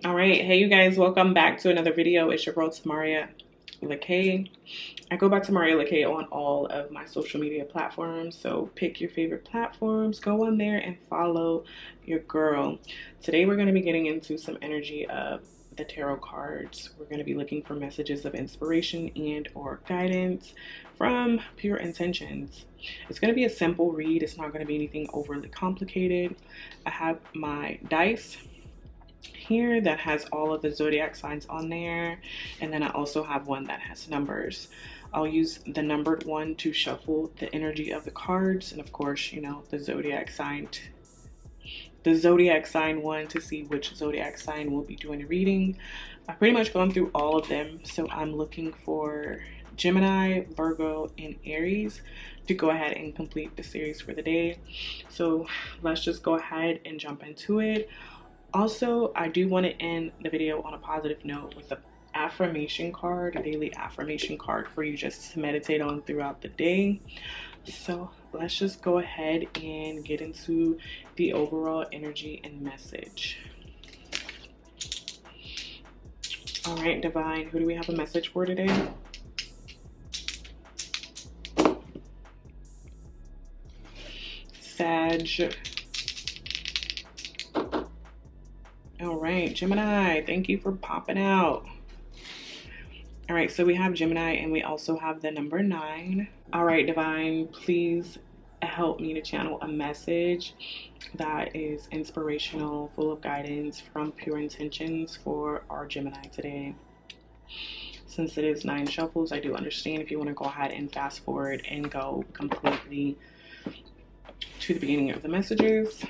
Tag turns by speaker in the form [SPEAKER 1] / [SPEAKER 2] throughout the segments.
[SPEAKER 1] All right, hey you guys, welcome back to another video. It's your girl Tamaria Loc'd. I go by Tamaria Loc'd on all of my social media platforms, so pick your favorite platforms, go on there and follow your girl. Today we're going to be getting into some energy of the tarot cards. We're going to be looking for messages of inspiration and or guidance from pure intentions. It's going to be a simple read. It's not going to be anything overly complicated. I have my dice here that has all of the zodiac signs on there, and then I also have one that has numbers. I'll use the numbered one to shuffle the energy of the cards, and of course, you know, the zodiac sign one to see which zodiac sign will be doing the reading. I've pretty much gone through all of them, so I'm looking for Gemini, Virgo, and Aries to go ahead and complete the series for the day. So let's just go ahead and jump into it. Also, I do want to end the video on a positive note with an affirmation card, a daily affirmation card for you just to meditate on throughout the day. So let's just go ahead and get into the overall energy and message. All right, Divine, who do we have a message for today? Sag. All right, Gemini, thank you for popping out. All right, so we have Gemini and we also have the number 9. All right, Divine, please help me to channel a message that is inspirational, full of guidance from pure intentions for our Gemini today. Since it is 9 shuffles, I do understand if you want to go ahead and fast forward and go completely to the beginning of the messages.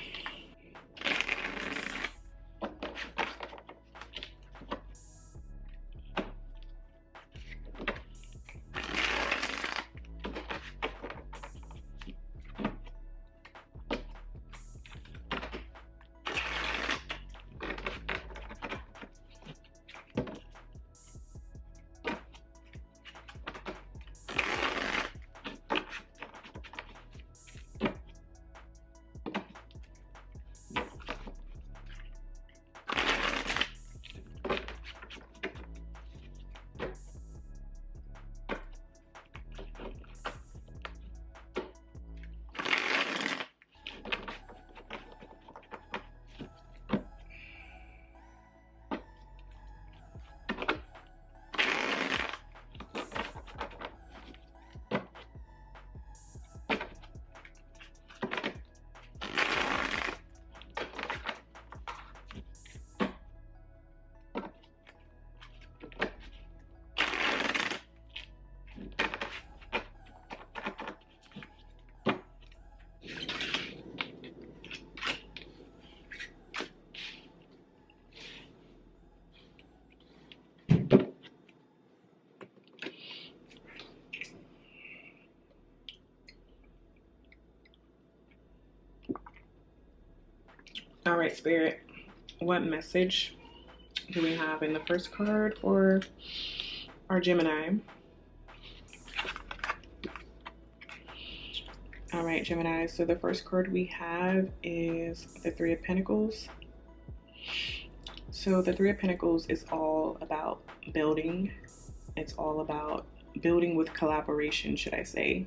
[SPEAKER 1] All right, Spirit, what message do we have in the first card for our Gemini? All right, Gemini, so the first card we have is the 3 of Pentacles. So the 3 of Pentacles is all about building. It's all about building with collaboration, should I say.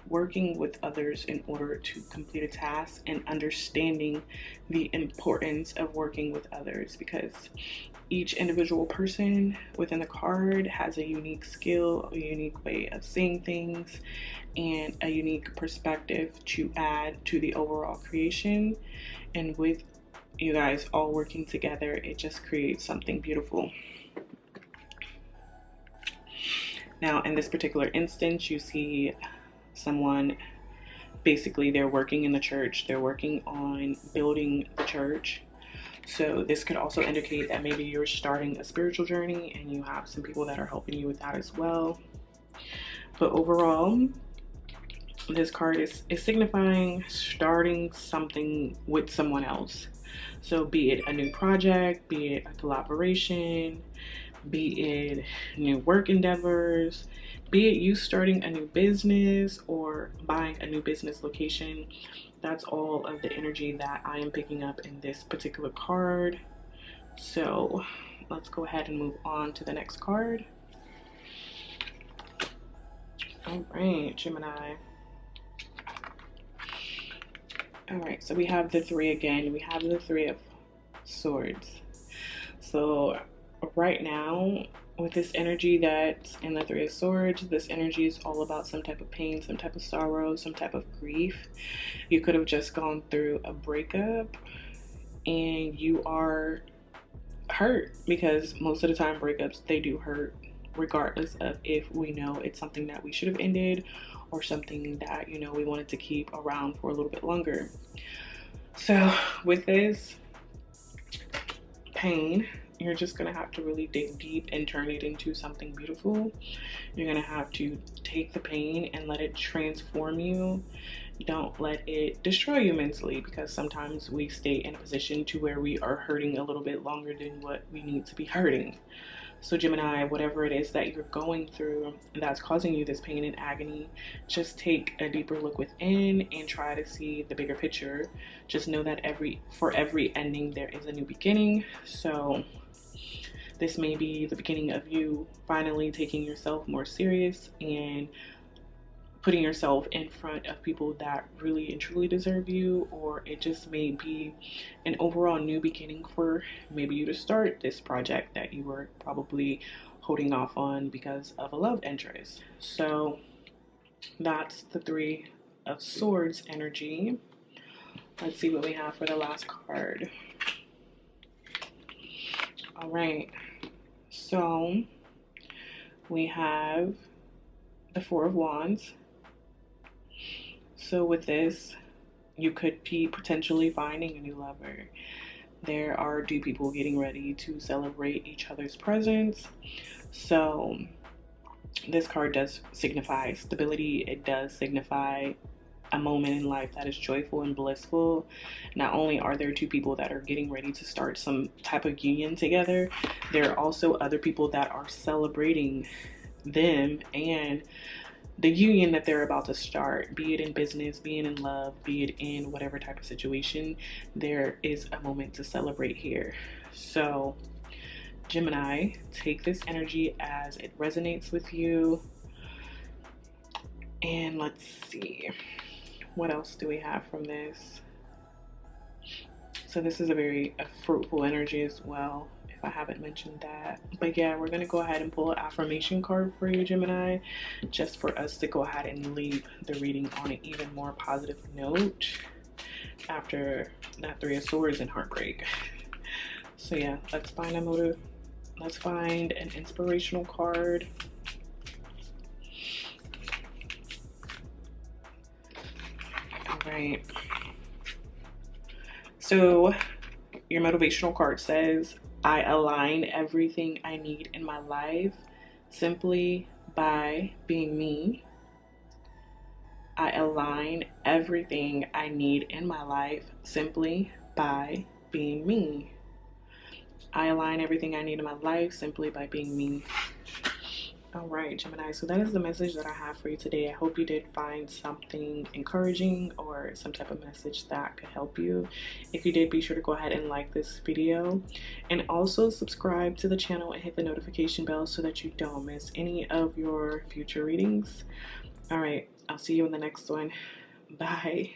[SPEAKER 1] Working with others in order to complete a task and understanding the importance of working with others, because each individual person within the card has a unique skill, a unique way of seeing things, and a unique perspective to add to the overall creation. And with you guys all working together, it just creates something beautiful. Now, in this particular instance, you see someone, basically they're working in the church, they're working on building the church. So this could also indicate that maybe you're starting a spiritual journey and you have some people that are helping you with that as well. But overall, this card is signifying starting something with someone else. So be it a new project, be it a collaboration, be it new work endeavors, be it you starting a new business or buying a new business location. That's all of the energy that I am picking up in this particular card. So let's go ahead and move on to the next card. All right, Gemini. All right, so we have the three again. We have the Three of Swords. So right now, with this energy that's in the Three of Swords, this energy is all about some type of pain, some type of sorrow, some type of grief. You could have just gone through a breakup and you are hurt, because most of the time breakups, they do hurt, regardless of if we know it's something that we should have ended or something that, you know, we wanted to keep around for a little bit longer. So with this pain, you're just gonna have to really dig deep and turn it into something beautiful. You're gonna have to take the pain and let it transform you. Don't let it destroy you mentally, because sometimes we stay in a position to where we are hurting a little bit longer than what we need to be hurting. So Gemini, whatever it is that you're going through that's causing you this pain and agony, just take a deeper look within and try to see the bigger picture. Just know that for every ending there is a new beginning. So this may be the beginning of you finally taking yourself more serious and putting yourself in front of people that really and truly deserve you, or it just may be an overall new beginning for maybe you to start this project that you were probably holding off on because of a love interest. So that's the Three of Swords energy. Let's see what we have for the last card. All right, so we have the Four of Wands. So with this, you could be potentially finding a new lover. There are two people getting ready to celebrate each other's presence. So this card does signify stability. It does signify a moment in life that is joyful and blissful. Not only are there two people that are getting ready to start some type of union together, there are also other people that are celebrating them and the union that they're about to start, be it in business, be it in love, be it in whatever type of situation. There is a moment to celebrate here. So Gemini, take this energy as it resonates with you. And let's see, what else do we have from this? So this is a fruitful energy as well, if I haven't mentioned that. But yeah, we're gonna go ahead and pull an affirmation card for you, Gemini, just for us to go ahead and leave the reading on an even more positive note after that Three of Swords and heartbreak. So yeah, let's find a motive. Let's find an inspirational card. All right. So your motivational card says, I align everything I need in my life simply by being me. I align everything I need in my life simply by being me. I align everything I need in my life simply by being me. All right, Gemini, so that is the message that I have for you today. I hope you did find something encouraging or some type of message that could help you. If you did, be sure to go ahead and like this video and also subscribe to the channel and hit the notification bell so that you don't miss any of your future readings. All right, I'll see you in the next one. Bye.